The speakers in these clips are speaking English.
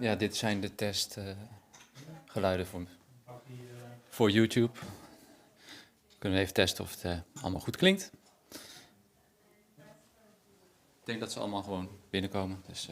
Ja, dit zijn de testgeluiden voor YouTube. Kunnen we even testen of het allemaal goed klinkt. Ik denk dat ze allemaal gewoon binnenkomen. Dus,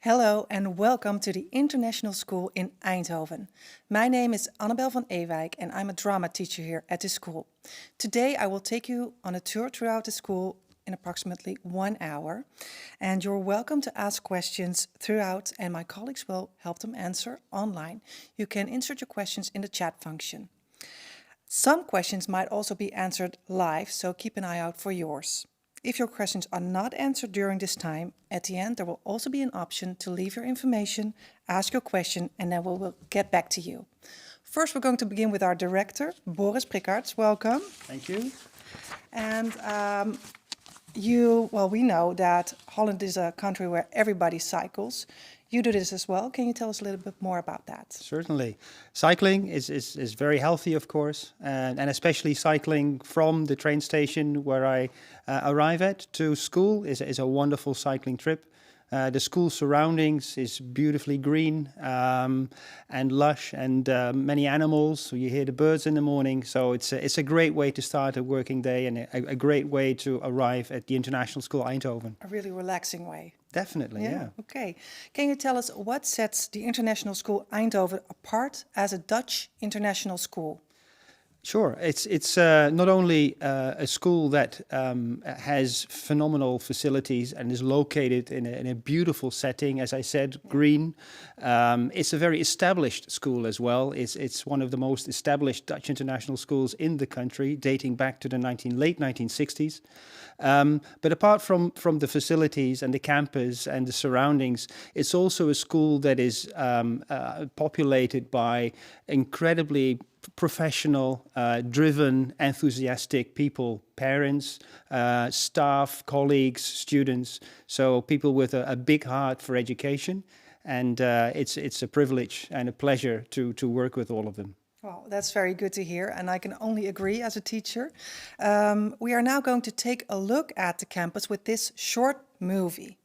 Hello and welcome to the International School in Eindhoven. My name is Annabel van Ewijk and I'm a drama teacher here at the school. Today I will take you on a tour throughout the school in approximately 1 hour. And you're welcome to ask questions throughout and my colleagues will help them answer online. You can insert your questions in the chat function. Some questions might also be answered live, so keep an eye out for yours. If your questions are not answered during this time, at the end there will also be an option to leave your information, ask your question, and then we will get back to you. First, we're going to begin with our director, Boris Prikkarts. Welcome. Thank you. And we know that Holland is a country where everybody cycles. You do this as well. Can you tell us a little bit more about that? Certainly. Cycling is very healthy, of course, and especially cycling from the train station where I arrive at to school is a wonderful cycling trip. The school surroundings is beautifully green and lush and many animals. So you hear the birds in the morning. So it's a great way to start a working day and a great way to arrive at the International School Eindhoven. A really relaxing way. Definitely, yeah. Okay. Can you tell us what sets the International School Eindhoven apart as a Dutch international school? Sure. It's not only a school that has phenomenal facilities and is located in a beautiful setting, as I said, green. It's a very established school as well. It's one of the most established Dutch international schools in the country, dating back to the late 1960s. But apart from the facilities and the campus and the surroundings, it's also a school that is populated by incredibly professional, driven, enthusiastic people, parents, staff, colleagues, students. So people with a big heart for education. And it's a privilege and a pleasure to work with all of them. Well, that's very good to hear, and I can only agree as a teacher. We are now going to take a look at the campus with this short movie.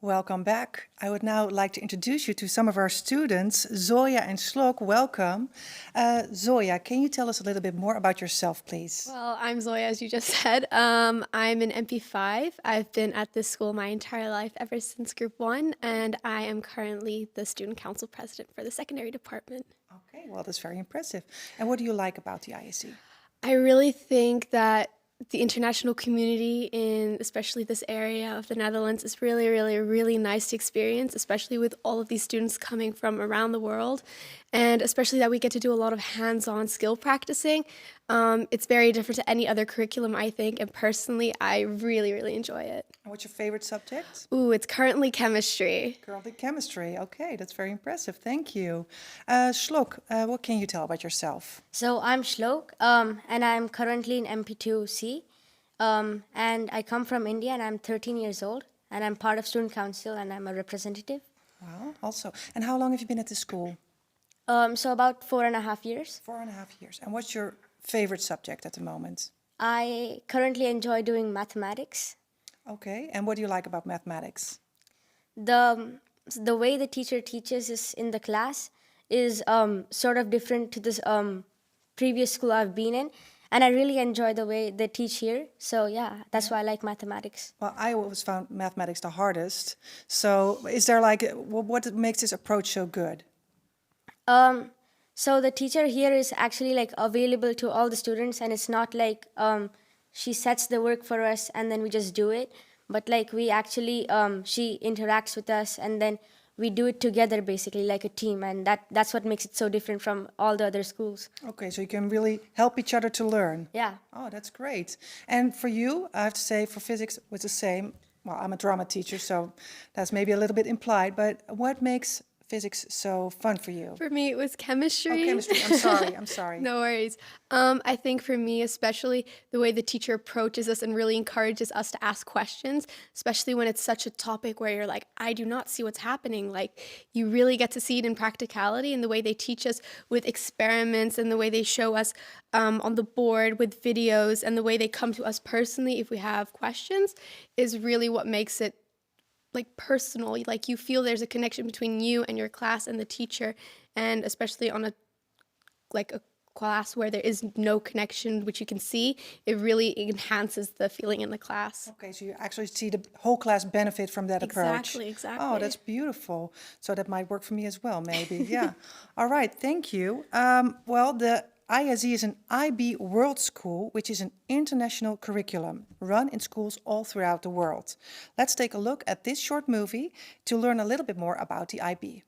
Welcome back. I would now like to introduce you to some of our students. Zoya and Shlok, welcome. Zoya, can you tell us a little bit more about yourself, please? Well, I'm Zoya, as you just said. I'm an MP5. I've been at this school my entire life, ever since Group 1, and I am currently the Student Council President for the Secondary Department. Okay, well, that's very impressive. And what do you like about the ISE? I really think that the international community in especially this area of the Netherlands is really, really, really nice to experience, especially with all of these students coming from around the world, and especially that we get to do a lot of hands-on skill practicing. It's very different to any other curriculum, I think, and personally, I really, really enjoy it. And what's your favorite subject? Ooh, it's currently chemistry. Currently chemistry. Okay, that's very impressive. Thank you. Shlok, what can you tell about yourself? So I'm Shlok, and I'm currently in MP2C, and I come from India, and I'm 13 years old, and I'm part of Student Council, and I'm a representative. Wow, also. And how long have you been at the school? So about 4.5 years. 4.5 years. And what's your favorite subject at the moment? I currently enjoy doing mathematics. Okay, and what do you like about mathematics? The way the teacher teaches us in the class is sort of different to this previous school I've been in, and I really enjoy the way they teach here. So yeah, that's why I like mathematics. Well, I always found mathematics the hardest. So is there like, what makes this approach so good? So the teacher here is actually like available to all the students, and it's not like she sets the work for us and then we just do it, but like we actually she interacts with us and then we do it together, basically like a team, and that's what makes it so different from all the other schools. Okay, so you can really help each other to learn. Yeah. Oh, that's great. And for you, I have to say, for physics, it was the same. Well, I'm a drama teacher, so that's maybe a little bit implied, but what makes physics so fun for you? For me, it was chemistry. Oh, chemistry. I'm sorry. I'm sorry. No worries. I think for me, especially the way the teacher approaches us and really encourages us to ask questions, especially when it's such a topic where you're like, I do not see what's happening. Like, you really get to see it in practicality, and the way they teach us with experiments and the way they show us on the board with videos and the way they come to us personally if we have questions is really what makes it like personal. Like, you feel there's a connection between you and your class and the teacher, and especially on a class where there is no connection, which you can see, it really enhances the feeling in the class. Okay, so you actually see the whole class benefit from that approach. Exactly. Oh, that's beautiful. So that might work for me as well, maybe. Yeah. All right, thank you. Well, the ISE is an IB World School, which is an international curriculum run in schools all throughout the world. Let's take a look at this short movie to learn a little bit more about the IB.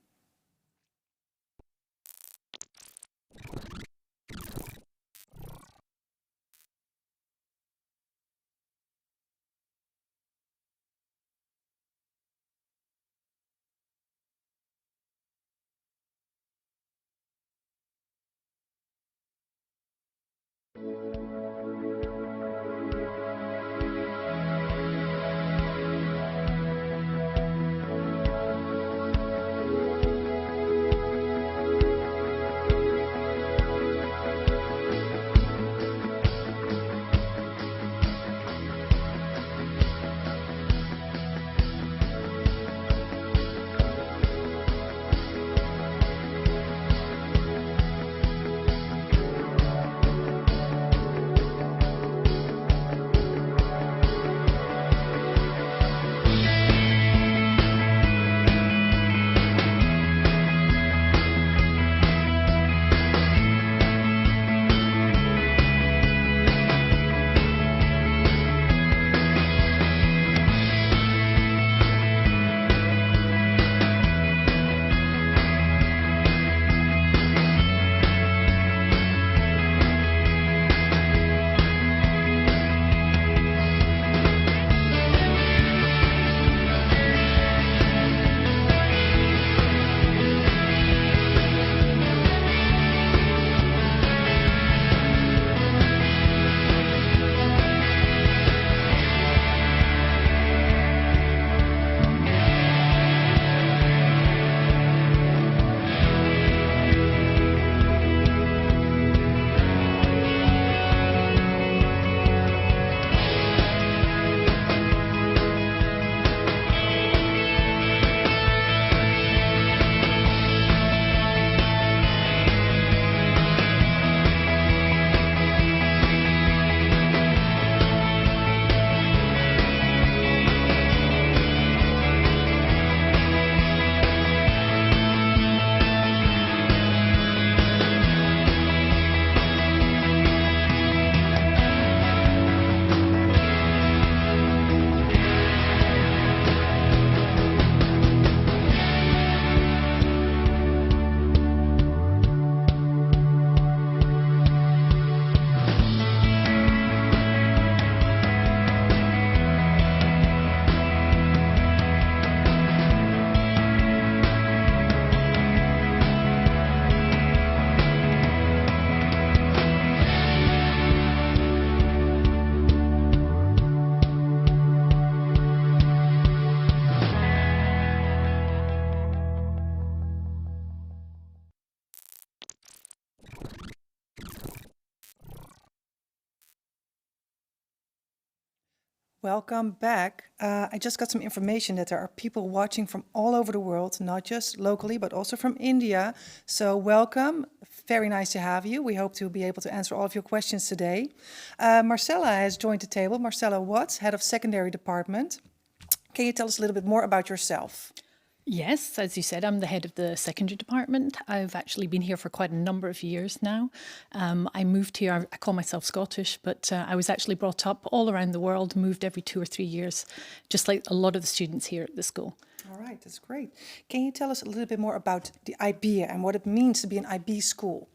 Welcome back. I just got some information that there are people watching from all over the world, not just locally, but also from India. So welcome. Very nice to have you. We hope to be able to answer all of your questions today. Marcella has joined the table. Marcella Watts, Head of Secondary Department. Can you tell us a little bit more about yourself? Yes, as you said, I'm the head of the secondary department. I've actually been here for quite a number of years now. I moved here, I call myself Scottish, but I was actually brought up all around the world, moved every 2 or 3 years, just like a lot of the students here at the school. All right, that's great. Can you tell us a little bit more about the IB and what it means to be an IB school?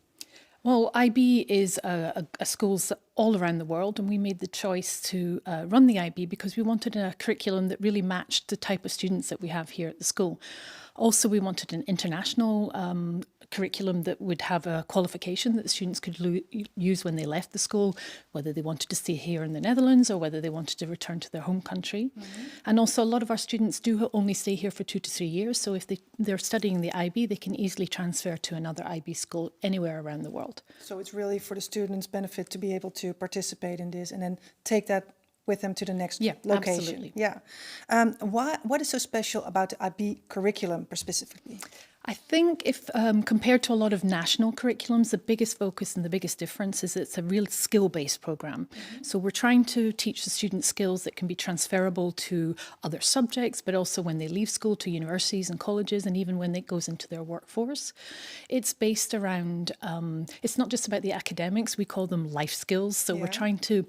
Well, IB is a schools all around the world, and we made the choice to run the IB because we wanted a curriculum that really matched the type of students that we have here at the school. Also, we wanted an international curriculum that would have a qualification that the students could use when they left the school, whether they wanted to stay here in the Netherlands or whether they wanted to return to their home country. Mm-hmm. And also a lot of our students do only stay here for 2 to 3 years. So if they're studying the IB, they can easily transfer to another IB school anywhere around the world. So it's really for the students' benefit to be able to participate in this and then take that with them to the next location. Absolutely. Yeah. What is so special about the IB curriculum specifically? I think if compared to a lot of national curriculums, the biggest focus and the biggest difference is it's a real skill-based program. Mm-hmm. So we're trying to teach the students skills that can be transferable to other subjects, but also when they leave school to universities and colleges, and even when it goes into their workforce. It's based around, it's not just about the academics, we call them life skills. So we're trying to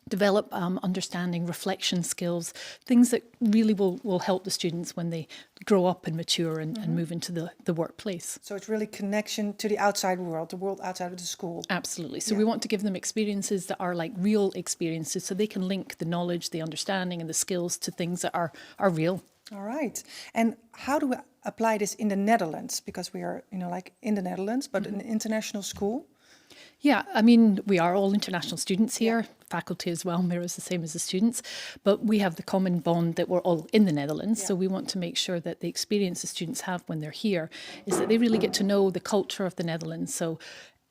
develop understanding, reflection skills, things that really will help the students when they grow up and mature and move into the workplace. So it's really connection to the outside world, the world outside of the school. Absolutely. So we want to give them experiences that are like real experiences so they can link the knowledge, the understanding and the skills to things that are real. All right. And how do we apply this in the Netherlands? Because we are, like in the Netherlands, but an international school. Yeah, I mean, we are all international students here, faculty as well, mirrors the same as the students, but we have the common bond that we're all in the Netherlands, so we want to make sure that the experience the students have when they're here is that they really get to know the culture of the Netherlands. So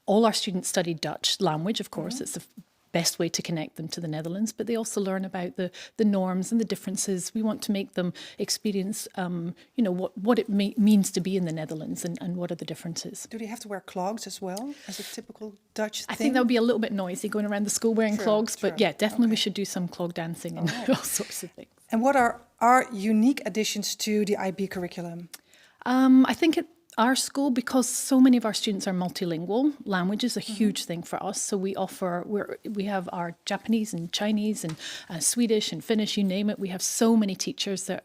all our students study Dutch language, of course, it's the best way to connect them to the Netherlands, but they also learn about the norms and the differences. We want to make them experience, what it means to be in the Netherlands and what are the differences. Do they have to wear clogs as well, as a typical Dutch thing? I think that would be a little bit noisy going around the school wearing clogs, but yeah, definitely we should do some clog dancing and all sorts of things. And what are our unique additions to the IB curriculum? I think our school, because so many of our students are multilingual, language is a huge thing for us. So we have our Japanese and Chinese and Swedish and Finnish, you name it. We have so many teachers that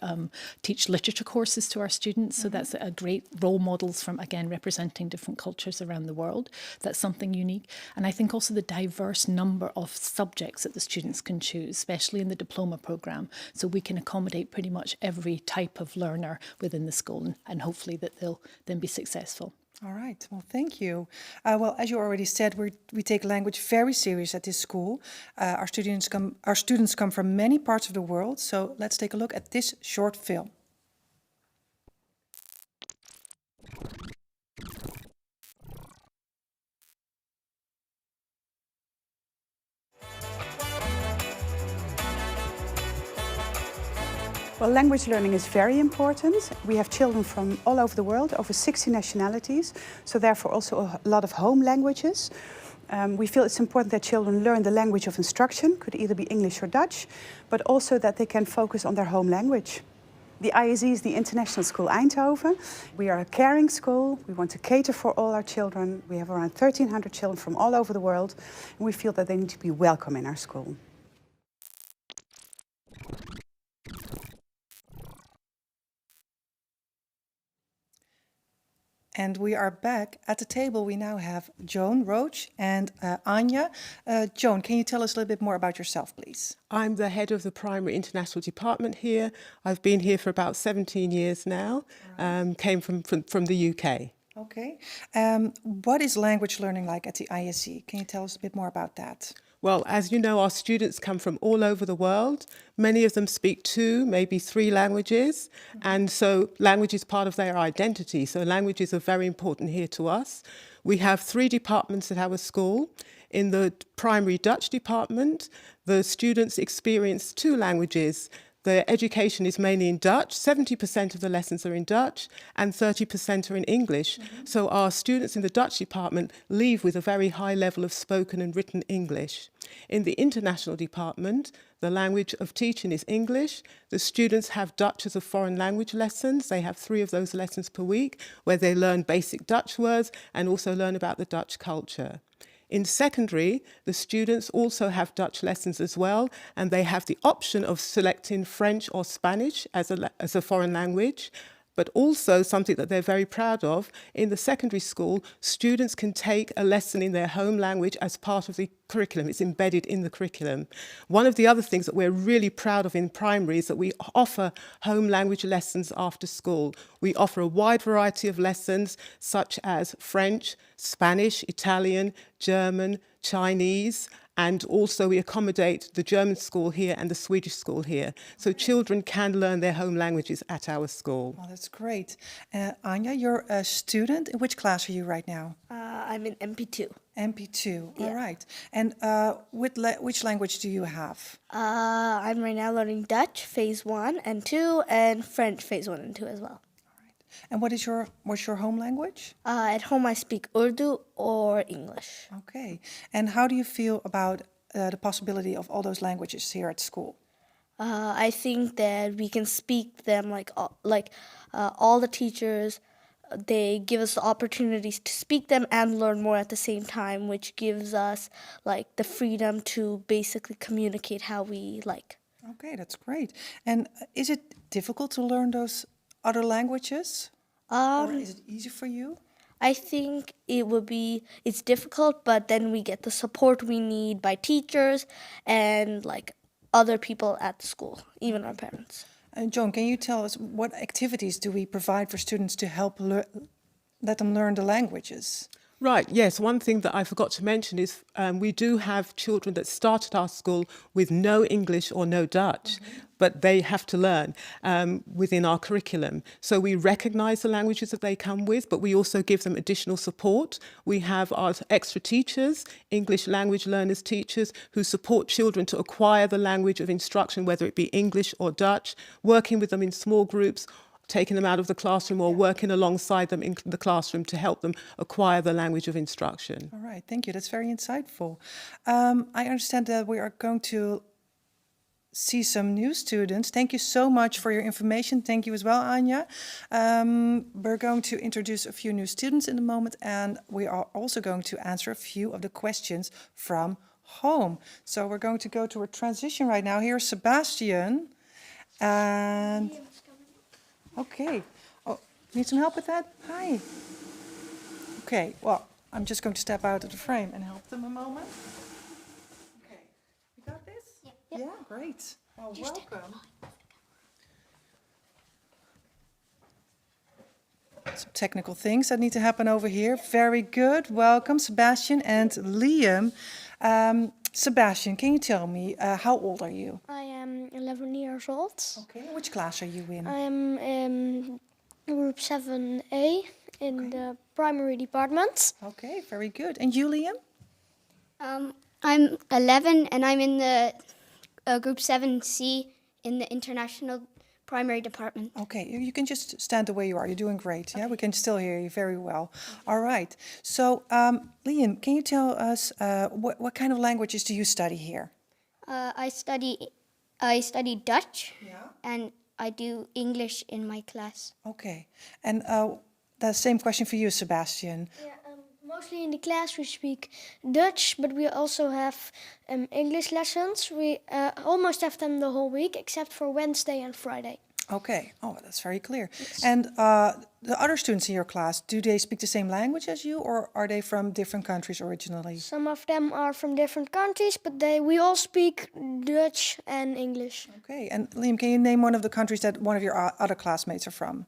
teach literature courses to our students. So that's a great role models from, again, representing different cultures around the world. That's something unique. And I think also the diverse number of subjects that the students can choose, especially in the diploma program. So we can accommodate pretty much every type of learner within the school, and hopefully that they'll then be successful. All right. Well, thank you. Well, as you already said, we take language very serious at this school. Our students come from many parts of the world. So let's take a look at this short film. Well, language learning is very important. We have children from all over the world, over 60 nationalities, so therefore also a lot of home languages. We feel it's important that children learn the language of instruction, could either be English or Dutch, but also that they can focus on their home language. The ISE is the International School Eindhoven. We are a caring school. We want to cater for all our children. We have around 1,300 children from all over the world, and we feel that they need to be welcome in our school. And we are back at the table. We now have Joan Roach and Anya. Joan, can you tell us a little bit more about yourself, please? I'm the head of the primary international department here. I've been here for about 17 years now, came from the UK. Okay. What is language learning like at the ISE? Can you tell us a bit more about that? Well, as you know, our students come from all over the world. Many of them speak 2, maybe 3 languages. And so language is part of their identity. So languages are very important here to us. We have 3 departments at our school. In the primary Dutch department, the students experience 2 languages. Their education is mainly in Dutch. 70% of the lessons are in Dutch and 30% are in English. So our students in the Dutch department leave with a very high level of spoken and written English. In the international department, the language of teaching is English. The students have Dutch as a foreign language lessons. They have 3 of those lessons per week where they learn basic Dutch words and also learn about the Dutch culture. In secondary, the students also have Dutch lessons as well, and they have the option of selecting French or Spanish as a foreign language. But also something that they're very proud of, in the secondary school, students can take a lesson in their home language as part of the curriculum. It's embedded in the curriculum. One of the other things that we're really proud of in primary is that we offer home language lessons after school. We offer a wide variety of lessons such as French, Spanish, Italian, German, Chinese, and also we accommodate the German school here and the Swedish school here. So children can learn their home languages at our school. Oh, that's great. Anya, you're a student. In which class are you right now? I'm in MP2. MP2, Yeah. all right. And which language do you have? I'm right now learning Dutch, phase 1 and 2, and French, phase 1 and 2 as well. And what's your home language? At home, I speak Urdu or English. Okay. And how do you feel about the possibility of all those languages here at school? I think that we can speak them all the teachers. They give us the opportunities to speak them and learn more at the same time, which gives us the freedom to basically communicate how we like. Okay, that's great. And is it difficult to learn those other languages? Or is it easy for you? I think it's difficult, but then we get the support we need by teachers and other people at school, even our parents. And John, can you tell us what activities do we provide for students to help let them learn the languages? Right, yes. One thing that I forgot to mention is we do have children that start at our school with no English or no Dutch, but they have to learn within our curriculum. So we recognise the languages that they come with, but we also give them additional support. We have our extra teachers, English language learners teachers, who support children to acquire the language of instruction, whether it be English or Dutch, working with them in small groups, taking them out of the classroom or working alongside them in the classroom to help them acquire the language of instruction. All right, thank you. That's very insightful. I understand that we are going to see some new students. Thank you so much for your information. Thank you as well, Anya. We're going to introduce a few new students in a moment, and we are also going to answer a few of the questions from home. So we're going to go to a transition right now. Here's Sebastian. And okay. Oh, need some help with that? Hi. Okay, well, I'm just going to step out of the frame and help them a moment. Okay, you got this? Yeah, great. Well, welcome. Some technical things that need to happen over here. Very good. Welcome, Sebastian and Liam. Sebastian, can you tell me, how old are you? I am 11 years old. Okay, which class are you in? I am in group 7A in the primary department. Okay, very good. And you, Liam? I'm 11 and I'm in the group 7C in the international primary department. Okay, you can just stand the way you are. You're doing great. Yeah, we can still hear you very well. All right. So, Liam, can you tell us what kind of languages do you study here? I study Dutch and I do English in my class. Okay. And the same question for you, Sebastian. Yeah, mostly in the class we speak Dutch, but we also have English lessons. We almost have them the whole week, except for Wednesday and Friday. Okay. Oh, that's very clear. Yes. And the other students in your class, do they speak the same language as you, or are they from different countries originally? Some of them are from different countries, but we all speak Dutch and English. Okay. And Liam, can you name one of the countries that one of your other classmates are from?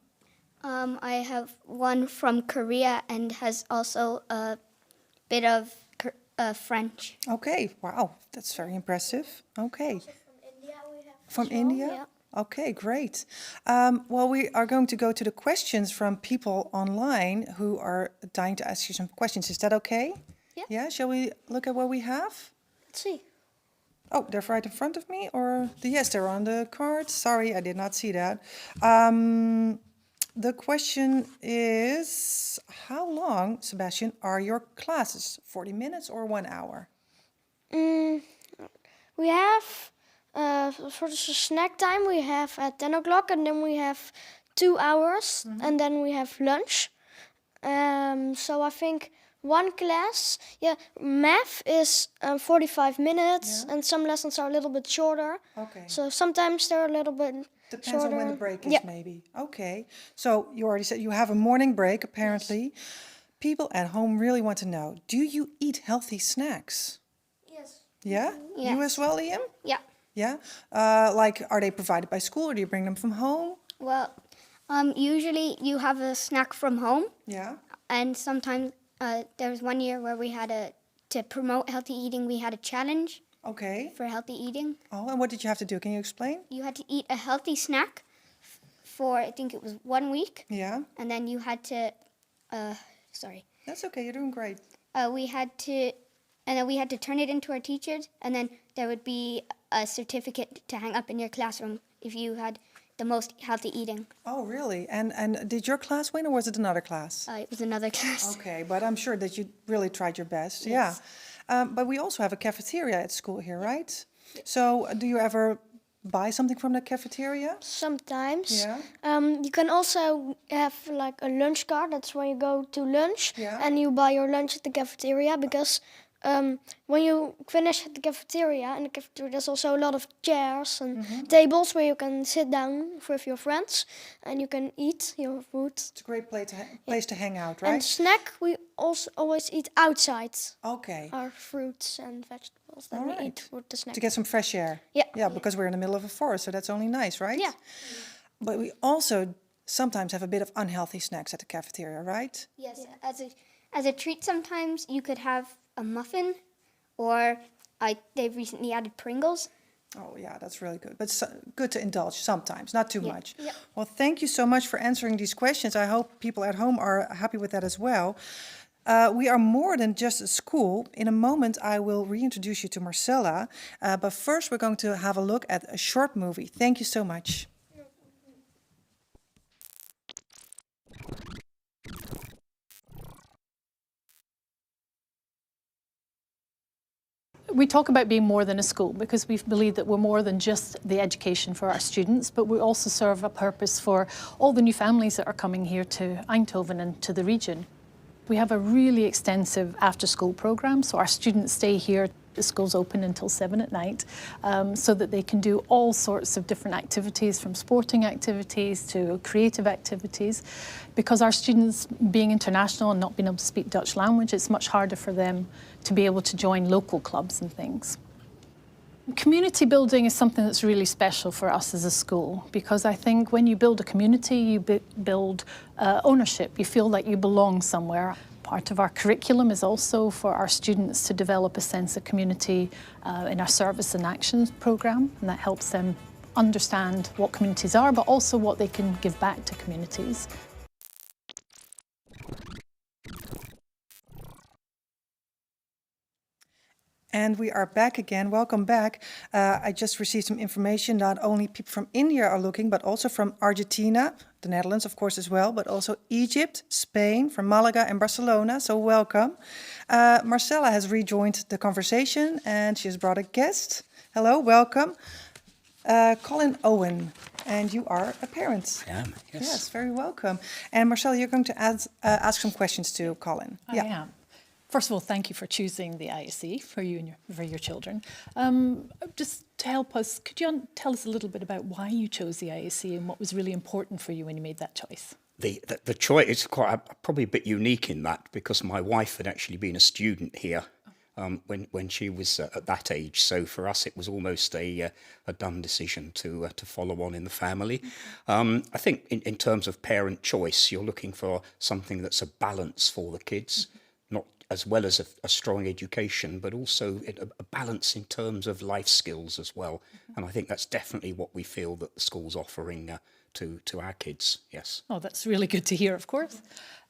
I have one from Korea and has also a bit of French. Okay, wow, that's very impressive. Okay. From As well, India? yeah. Okay, great. Well, we are going to go to the questions from people online who are dying to ask you some questions. Is that okay? Yeah. Yeah, shall we look at what we have? Let's see. Oh, they're right in front of me, or yes, they're on the card. Sorry, I did not see that. The question is, how long, Sebastian, are your classes? 40 minutes or 1 hour? We have for the snack time we have at 10 o'clock, and then we have 2 hours, and then we have lunch. So I think one class, math is 45 minutes, and some lessons are a little bit shorter. Okay. So sometimes they're a little bit Depends shorter. on when the break is, Yeah. maybe. Okay. So you already said you have a morning break, apparently. People at home really want to know, do you eat healthy snacks? Yes. Yeah? You as well, Liam? Yeah. Yeah? Like, are they provided by school or do you bring them from home? Well, usually you have a snack from home, Yeah? and sometimes there was one year where we had to promote healthy eating, we had a challenge Okay. for healthy eating. Oh, and what did you have to do? Can you explain? You had to eat a healthy snack for, I think it was 1 week, Yeah? and then you had to, That's okay. You're doing great. we had to turn it into our teachers, and then there would be a certificate to hang up in your classroom if you had the most healthy eating. Oh, really? And did your class win or was it another class? It was another class. Okay, but I'm sure that you really tried your best. Yeah. But we also have a cafeteria at school here, right? So do you ever buy something from the cafeteria? Sometimes. Yeah. You can also have like a lunch card. That's when you go to lunch and you buy your lunch at the cafeteria, because when you finish at the cafeteria, in the cafeteria there's also a lot of chairs and tables where you can sit down with your friends and you can eat your food. It's a great place to hang out, right? And snack we also always eat outside. Okay. Our fruits and vegetables that All we right. eat with the snack. To get some fresh air. Yeah. Yeah, because we're in the middle of a forest, so that's only nice, right? Yeah. But we also sometimes have a bit of unhealthy snacks at the cafeteria, right? Yes, as a treat sometimes you could have a muffin, or they've recently added Pringles. Oh, yeah, that's really good. But good to indulge sometimes, not too much. Yeah. Well, thank you so much for answering these questions. I hope people at home are happy with that as well. We are more than just a school. In a moment, I will reintroduce you to Marcella. But first, we're going to have a look at a short movie. Thank you so much. We talk about being more than a school because we believe that we're more than just the education for our students, but we also serve a purpose for all the new families that are coming here to Eindhoven and to the region. We have a really extensive after-school program, so our students stay here. The school's open until 7 at night, so that they can do all sorts of different activities, from sporting activities to creative activities. Because our students, being international and not being able to speak Dutch language, it's much harder for them to be able to join local clubs and things. Community building is something that's really special for us as a school, because I think when you build a community, you build ownership. You feel like you belong somewhere. Part of our curriculum is also for our students to develop a sense of community in our service and actions program, and that helps them understand what communities are, but also what they can give back to communities. And we are back again. Welcome back. I just received some information. Not only people from India are looking, but also from Argentina, the Netherlands, of course, as well, but also Egypt, Spain, from Malaga and Barcelona. So welcome. Marcella has rejoined the conversation and she has brought a guest. Hello, welcome. Colin Owen, and you are a parent. I am, yes. Yes, very welcome. And Marcella, you're going to ask some questions to Colin. I am. First of all, thank you for choosing the ISE for you and for your children. Just to help us, could you tell us a little bit about why you chose the ISE and what was really important for you when you made that choice? The choice is probably a bit unique in that, because my wife had actually been a student here when she was at that age. So for us, it was almost a done decision to follow on in the family. I think in terms of parent choice, you're looking for something that's a balance for the kids. Not as well as a strong education, but also a balance in terms of life skills as well. And I think that's definitely what we feel that the school's offering to our kids, yes. Oh, that's really good to hear, of course.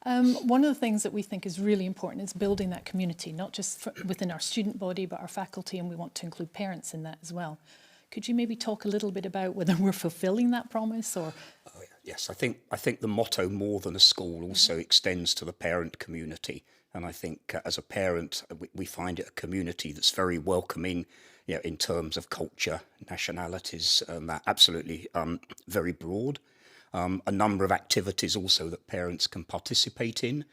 One of the things that we think is really important is building that community, not just within our student body, but our faculty, and we want to include parents in that as well. Could you maybe talk a little bit about whether we're fulfilling that promise or? Oh, yes, I think the motto "more than a school" also extends to the parent community. And I think as a parent, we find it a community that's very welcoming, you know, in terms of culture, nationalities, and that absolutely very broad. A number of activities also that parents can participate in.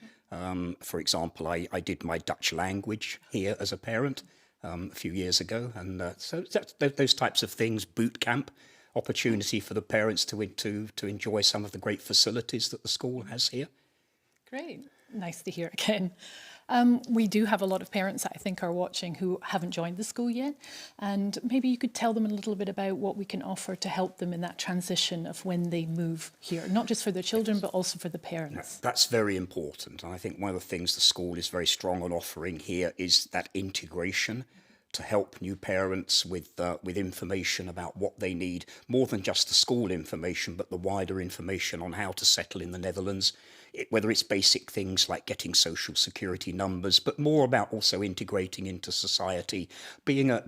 For example, I did my Dutch language here as a parent a few years ago, and so those types of things, boot camp, opportunity for the parents to enjoy some of the great facilities that the school has here. Great. Nice to hear again. We do have a lot of parents that I think are watching who haven't joined the school yet, and maybe you could tell them a little bit about what we can offer to help them in that transition of when they move here, not just for their children, but also for the parents. That's very important. And I think one of the things the school is very strong on offering here is that integration to help new parents with information about what they need, more than just the school information, but the wider information on how to settle in the Netherlands, whether it's basic things like getting social security numbers, but more about also integrating into society, being a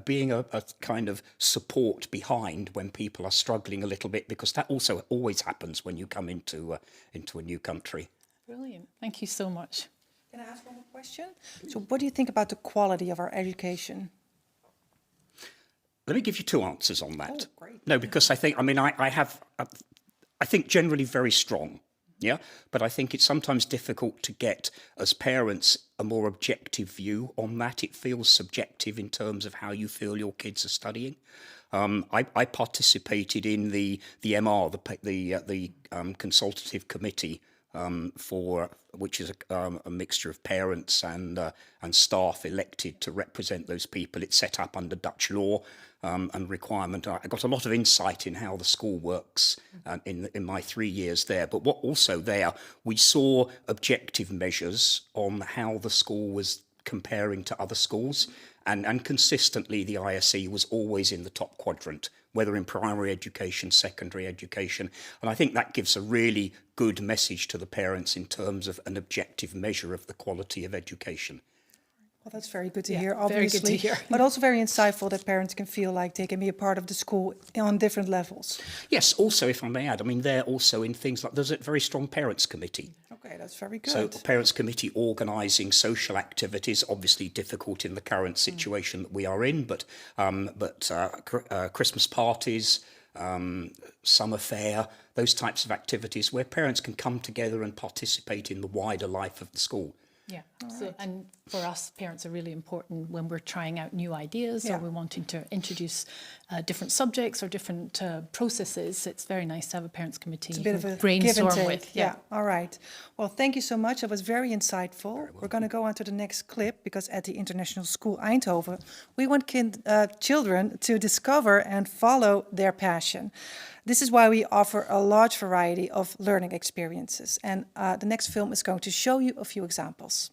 kind of support behind when people are struggling a little bit, because that also always happens when you come into a new country. Brilliant. Thank you so much. Can I ask one more question? So what do you think about the quality of our education? Let me give you two answers on that. Oh, great. No, because I think, I think generally very strong, yeah? But I think it's sometimes difficult to get, as parents, a more objective view on that. It feels subjective in terms of how you feel your kids are studying. I participated in the MR, the consultative committee, which is a mixture of parents and staff elected to represent those people. It's set up under Dutch law and requirement. I got a lot of insight in how the school works in my 3 years there. But what also there, we saw objective measures on how the school was comparing to other schools. And consistently, the ISE was always in the top quadrant, whether in primary education, secondary education. And I think that gives a really good message to the parents in terms of an objective measure of the quality of education. Well, that's very good to Yeah, hear, very obviously. good to hear. But also very insightful that parents can feel like they can be a part of the school on different levels. Yes, also, if I may add, I mean, they're also in things like, there's a very strong parents committee. Okay, that's very good. So parents committee organising social activities, obviously difficult in the current situation that we are in, but Christmas parties, summer fair, those types of activities where parents can come together and participate in the wider life of the school. Yeah, so, and for us, parents are really important when we're trying out new ideas or we're wanting to introduce different subjects or different processes. It's very nice to have a parents committee It's a bit of a brainstorm give and take. with. Yeah, all right. Well, thank you so much. That was very insightful. We're going to go on to the next clip because at the International School Eindhoven, we want children to discover and follow their passion. This is why we offer a large variety of learning experiences. And the next film is going to show you a few examples.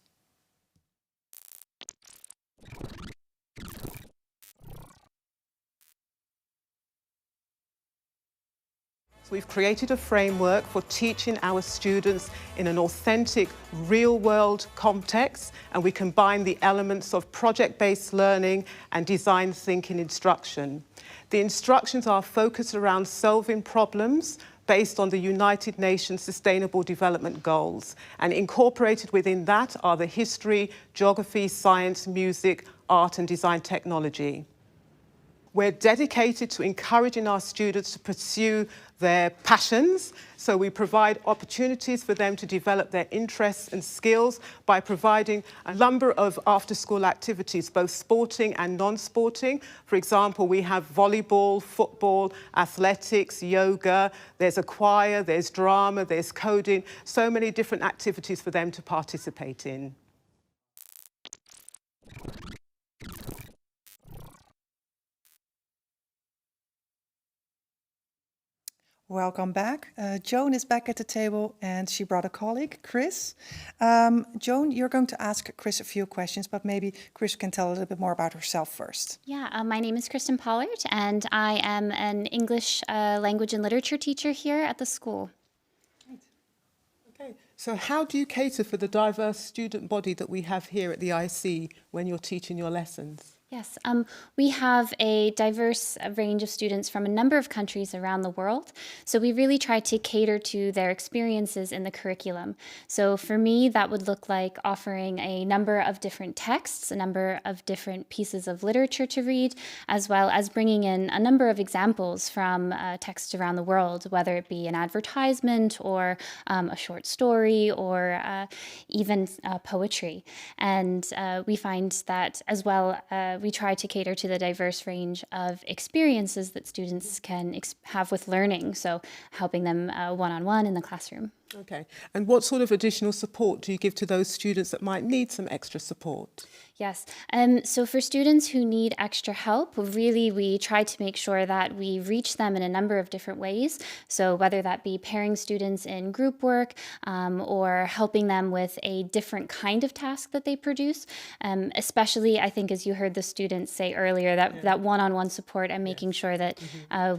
We've created a framework for teaching our students in an authentic, real-world context, and we combine the elements of project-based learning and design thinking instruction. The instructions are focused around solving problems based on the United Nations Sustainable Development Goals, and incorporated within that are the history, geography, science, music, art and design technology. We're dedicated to encouraging our students to pursue their passions, so we provide opportunities for them to develop their interests and skills by providing a number of after-school activities, both sporting and non-sporting. For example, we have volleyball, football, athletics, yoga, there's a choir, there's drama, there's coding, so many different activities for them to participate in. welcome back. Joan is back at the table and she brought a colleague, Chris. Joan, you're going to ask Chris a few questions, but maybe Chris can tell a little bit more about herself first. Yeah, my name is Kristen Pollard, and I am an English language and literature teacher here at the school. Okay, so how do you cater for the diverse student body that we have here at the ISE when you're teaching your lessons? Yes, we have a diverse range of students from a number of countries around the world. So we really try to cater to their experiences in the curriculum. So for me, that would look like offering a number of different texts, a number of different pieces of literature to read, as well as bringing in a number of examples from texts around the world, whether it be an advertisement or a short story or even poetry. And we find that as well, we try to cater to the diverse range of experiences that students can have with learning, so helping them one-on-one in the classroom. Okay, and what sort of additional support do you give to those students that might need some extra support? Yes, so for students who need extra help, really we try to make sure that we reach them in a number of different ways. So whether that be pairing students in group work or helping them with a different kind of task that they produce, especially I think as you heard the students say earlier, that one-on-one support and making sure that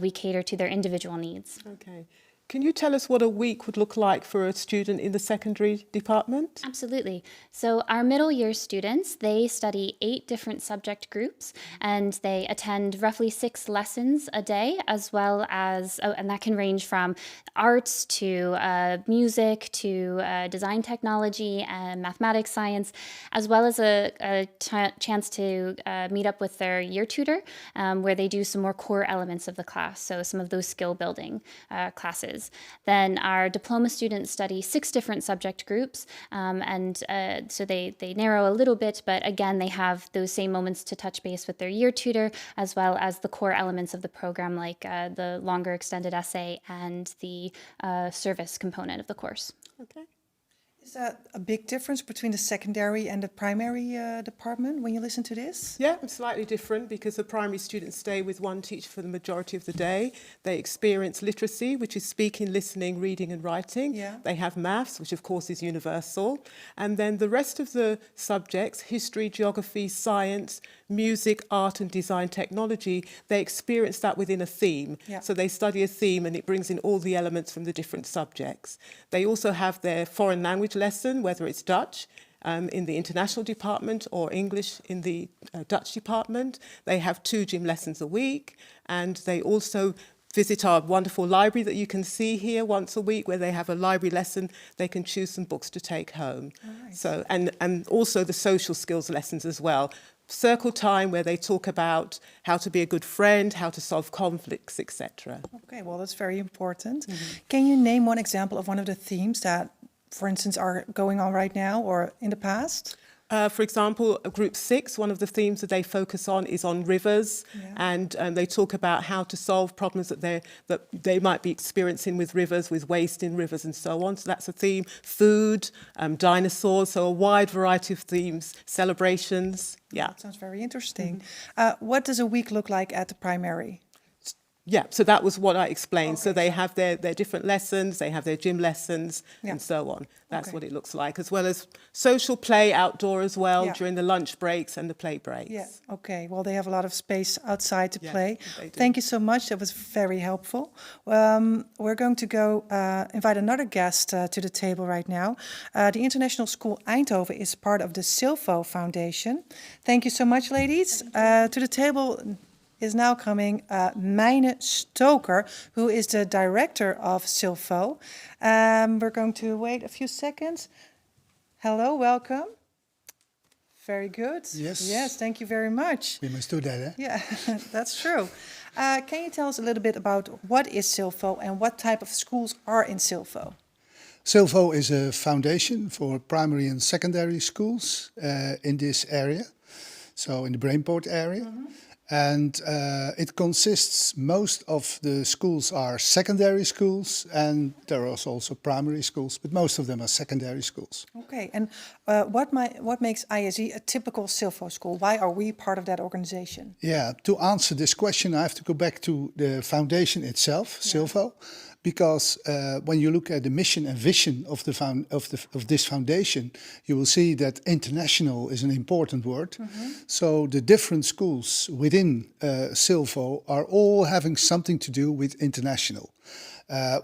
we cater to their individual needs. Okay. Can you tell us what a week would look like for a student in the secondary department? Absolutely. So our middle year students, they study 8 different subject groups and they attend roughly 6 lessons a day, as well as, and that can range from arts to music to design technology and mathematics, science, as well as a chance to meet up with their year tutor where they do some more core elements of the class. So some of those skill building classes. Then our diploma students study 6 different subject groups, so they narrow a little bit, but again, they have those same moments to touch base with their year tutor, as well as the core elements of the program, like the longer extended essay and the service component of the course. Okay. Is that a big difference between the secondary and the primary department when you listen to this? Yeah, it's slightly different because the primary students stay with one teacher for the majority of the day. They experience literacy, which is speaking, listening, reading and writing. Yeah. They have maths, which of course is universal. And then the rest of the subjects, history, geography, science, music, art and design technology, they experience that within a theme. Yeah. So they study a theme and it brings in all the elements from the different subjects. They also have their foreign language lesson, whether it's Dutch in the international department or English in the Dutch department. They have 2 gym lessons a week, and they also visit our wonderful library that you can see here once a week, where they have a library lesson. They can choose some books to take home. Right. So, and also the social skills lessons as well. Circle time, where they talk about how to be a good friend, how to solve conflicts, etc. Okay, well, that's very important. Can you name one example of one of the themes that, for instance, are going on right now or in the past? For example, Group 6, one of the themes that they focus on is on rivers, and they talk about how to solve problems that they might be experiencing with rivers, with waste in rivers and so on. So that's a theme. Food, dinosaurs, so a wide variety of themes, celebrations. Yeah. That sounds very interesting. What does a week look like at the primary? Yeah, so that was what I explained. Okay. So they have their different lessons, they have their gym lessons and so on. That's Okay. what it looks like, as well as social play outdoor as well Yeah. during the lunch breaks and the play breaks. Yeah, okay. Well, they have a lot of space outside to Yeah, play. they do. Thank you so much. That was very helpful. We're going to go invite another guest to the table right now. The International School Eindhoven is part of the Silvo Foundation. Thank you so much, ladies. To the table is now coming Meine Stoker, who is the director of Silvo. We're going to wait a few seconds. Hello, welcome. Very good. Yes. Yes, thank you very much. We must do that, eh? Yeah, that's true. Can you tell us a little bit about what is Silvo and what type of schools are in Silvo? Silvo is a foundation for primary and secondary schools in this area, so in the Brainport area. And it consists, most of the schools are secondary schools, and there are also primary schools, but most of them are secondary schools. Okay, and what makes ISE a typical Silvo school? Why are we part of that organization? Yeah, to answer this question, I have to go back to the foundation itself, Silvo. because when you look at the mission and vision of this foundation, you will see that international is an important word. So the different schools within Silvo are all having something to do with international.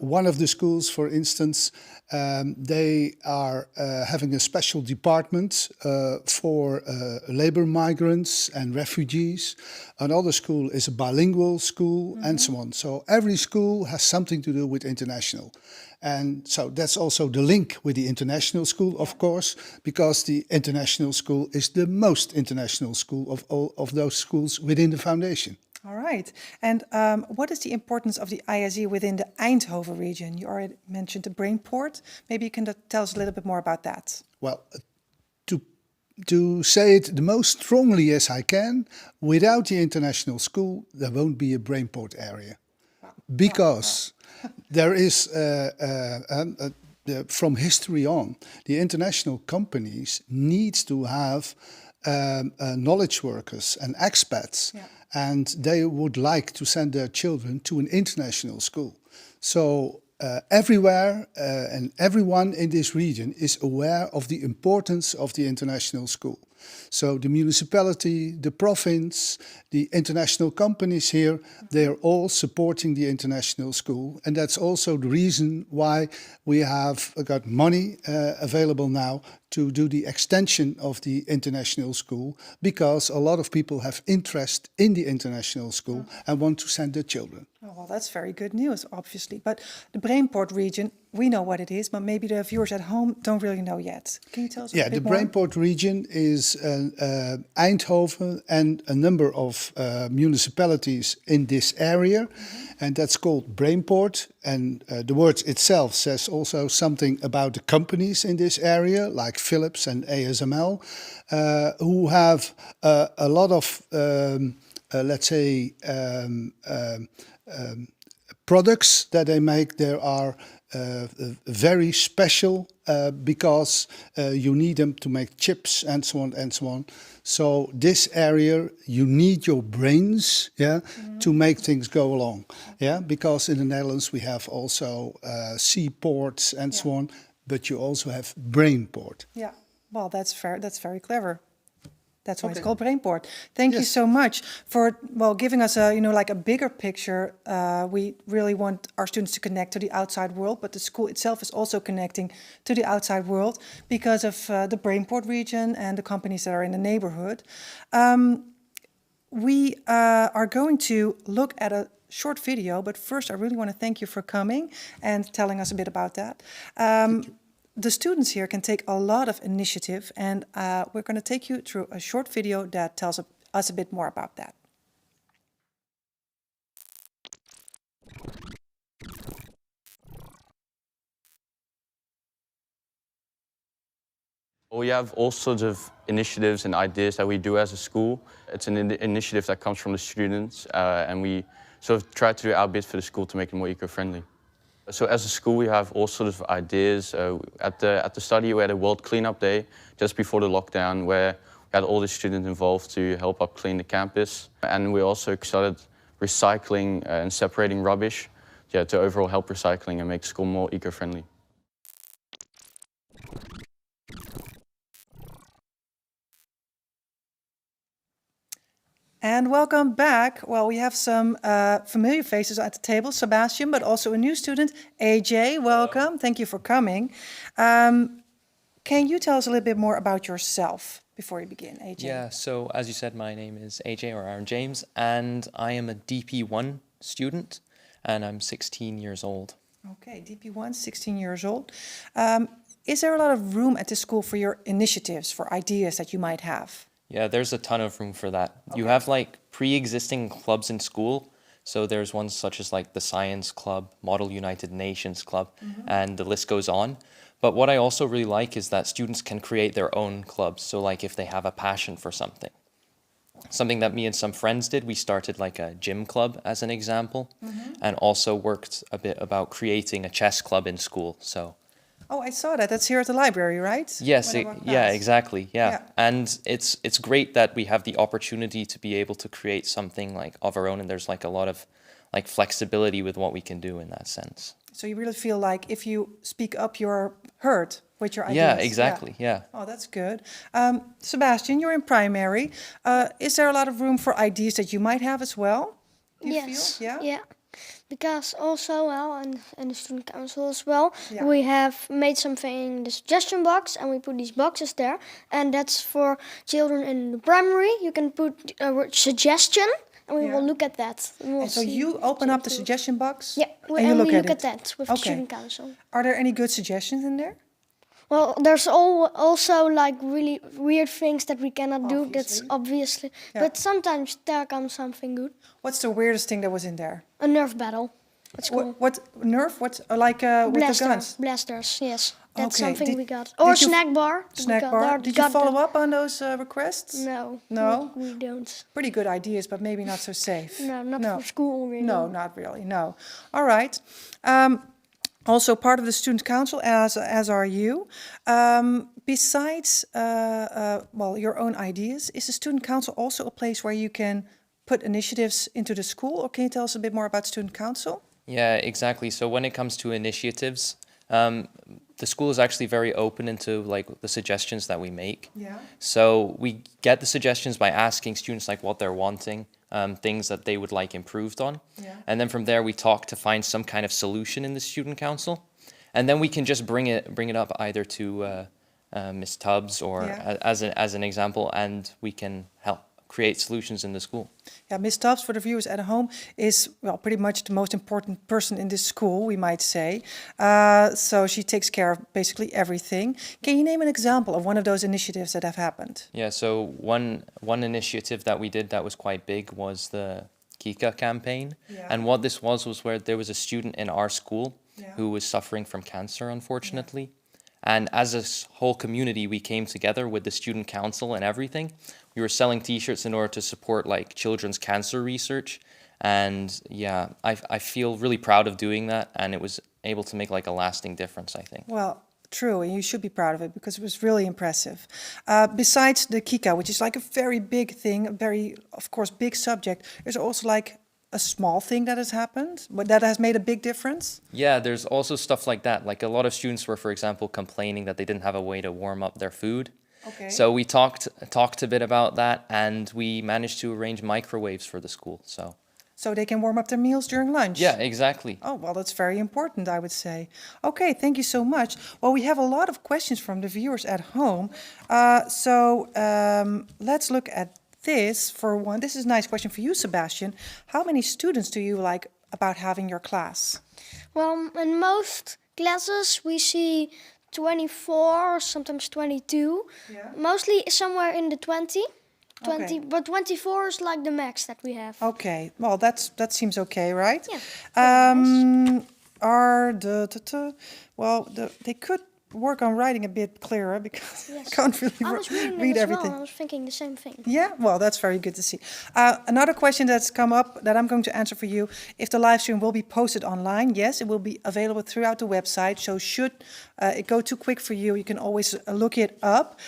One of the schools, for instance, they are having a special department for labor migrants and refugees. Another school is a bilingual school, and so on. So every school has something to do with international. And so that's also the link with the international school, of course, because the international school is the most international school of all of those schools within the foundation. All right. And what is the importance of the ISE within the Eindhoven region? You already mentioned the Brainport. Maybe you can tell us a little bit more about that. Well, to say it the most strongly as I can, without the international school, there won't be a Brainport area. Because there is, from history on, the international companies need to have knowledge workers and expats. Yeah. And they would like to send their children to an international school. So everywhere and everyone in this region is aware of the importance of the international school. So the municipality, the province, the international companies here, they are all supporting the international school. And that's also the reason why we have got money available now to do the extension of the international school, because a lot of people have interest in the international school and want to send their children. Oh, well, that's very good news, obviously. But the Brainport region, we know what it is, but maybe the viewers at home don't really know yet. Can you tell us a bit more? Yeah, the Brainport region is Eindhoven and a number of municipalities in this area. And that's called Brainport. And the word itself says also something about the companies in this area, like Philips and ASML, who have a lot of, let's say, products that they make. There are very special because you need them to make chips and so on and so on. So this area, you need your brains, to make things go along, because in the Netherlands we have also seaports and so on, but you also have Brainport. Yeah, well, that's fair. That's very clever. That's why it's called Brainport. Thank you so much for giving us a like a bigger picture. We really want our students to connect to the outside world, but the school itself is also connecting to the outside world because of the Brainport region and the companies that are in the neighborhood. We are going to look at a short video, but first I really want to thank you for coming and telling us a bit about that. The students here can take a lot of initiative, and we're going to take you through a short video that tells us a bit more about that. We have all sorts of initiatives and ideas that we do as a school. It's an initiative that comes from the students, and we sort of try to do our bit for the school to make it more eco-friendly. So as a school, we have all sorts of ideas. At the study, we had a World Cleanup Day just before the lockdown, where we had all the students involved to help up clean the campus. And we also started recycling and separating rubbish, to overall help recycling and make school more eco-friendly. And welcome back. Well, we have some familiar faces at the table, Sebastian, but also a new student, AJ. Welcome. Hello. Thank you for coming. Can you tell us a little bit more about yourself before you begin, AJ? Yeah, so as you said, my name is AJ, or Aaron James, and I am a DP1 student, and I'm 16 years old. Okay, DP1, 16 years old. Is there a lot of room at the school for your initiatives, for ideas that you might have? Yeah, there's a ton of room for that. Okay. You have like pre-existing clubs in school. So there's ones such as like the Science Club, Model United Nations Club, and the list goes on. But what I also really like is that students can create their own clubs. So like if they have a passion for something. Something that me and some friends did, we started like a gym club as an example, and also worked a bit about creating a chess club in school. So. Oh, I saw that. That's here at the library, right? Yes, yeah, exactly. Yeah. And it's great that we have the opportunity to be able to create something like of our own. And there's like a lot like flexibility with what we can do in that sense. So you really feel like if you speak up, you're heard with your ideas. Yeah, exactly. Yeah. Oh, that's good. Sebastian, you're in primary. Is there a lot of room for ideas that you might have as well? Do you Yes. feel? Yeah. Yeah. Because also, well, and the student council as well, Yeah. we have made something in the suggestion box, and we put these boxes there, and that's for children in the primary. You can put a word suggestion, and we Yeah. will look at that. And we'll And so see you to open up the improve. suggestion box? Yeah, and you we look look at at it. that with Okay. the student council. Are there any good suggestions in there? Well, there's also like really weird things that we cannot do. That's obviously, Yeah. but sometimes there comes something good. What's the weirdest thing that was in there? A Nerf battle. That's cool. What Nerf? What like with the guns? Blasters, yes. That's Okay, something did- we got. Or did you- snack bar. Snack We got, bar. there- Did you got follow them. up on those requests? No. No? We don't. Pretty good ideas, but maybe not so safe. No, not for school really. No, not really. No. All right. Also part of the student council, as are you. Besides, well, your own ideas, is the student council also a place where you can put initiatives into the school? Or can you tell us a bit more about student council? Yeah, exactly. So when it comes to initiatives, the school is actually very open into like the suggestions that we make. Yeah. So we get the suggestions by asking students like what they're wanting, things that they would like improved on. Yeah. And then from there we talk to find some kind of solution in the student council. And then we can just bring it up either to Ms. Tubbs or Yeah. as an example, and we can help create solutions in the school. Yeah, Ms. Tubbs, for the viewers at home, is, well, pretty much the most important person in this school, we might say. So she takes care of basically everything. Can you name an example of one of those initiatives that have happened? Yeah, so one initiative that we did that was quite big was the Kika campaign. Yeah. And what this was where there was a student in our school Yeah. who was suffering from cancer, unfortunately. And as a whole community, we came together with the student council and everything. We were selling T-shirts in order to support like children's cancer research. And yeah, I feel really proud of doing that. And it was able to make like a lasting difference, I think. Well, true, and you should be proud of it because it was really impressive. Besides the Kika, which is like a very big thing, a very, of course, big subject, there's also like a small thing that has happened, but that has made a big difference? Yeah, there's also stuff like that. Like a lot of students were, for example, complaining that they didn't have a way to warm up their food. Okay. So we talked a bit about that, and we managed to arrange microwaves for the school. So they can warm up their meals during lunch? Yeah, exactly. Oh, well, that's very important, I would say. Okay, thank you so much. Well, we have a lot of questions from the viewers at home. Let's look at this for one. This is a nice question for you, Sebastian. How many students do you like about having your class? Well, in most classes we see 24 or sometimes 22. Yeah. Mostly somewhere in the 20. Okay. But 24 is like the max that we have. Okay, well, that seems okay, right? Yeah. They could work on writing a bit clearer because Yes. I can't really I was reading read it as everything. well. I was thinking the same thing. Yeah, well, that's very good to see. Another question that's come up that I'm going to answer for you. If the live stream will be posted online, yes, it will be available throughout the website. So should it go too quick for you, you can always look it up.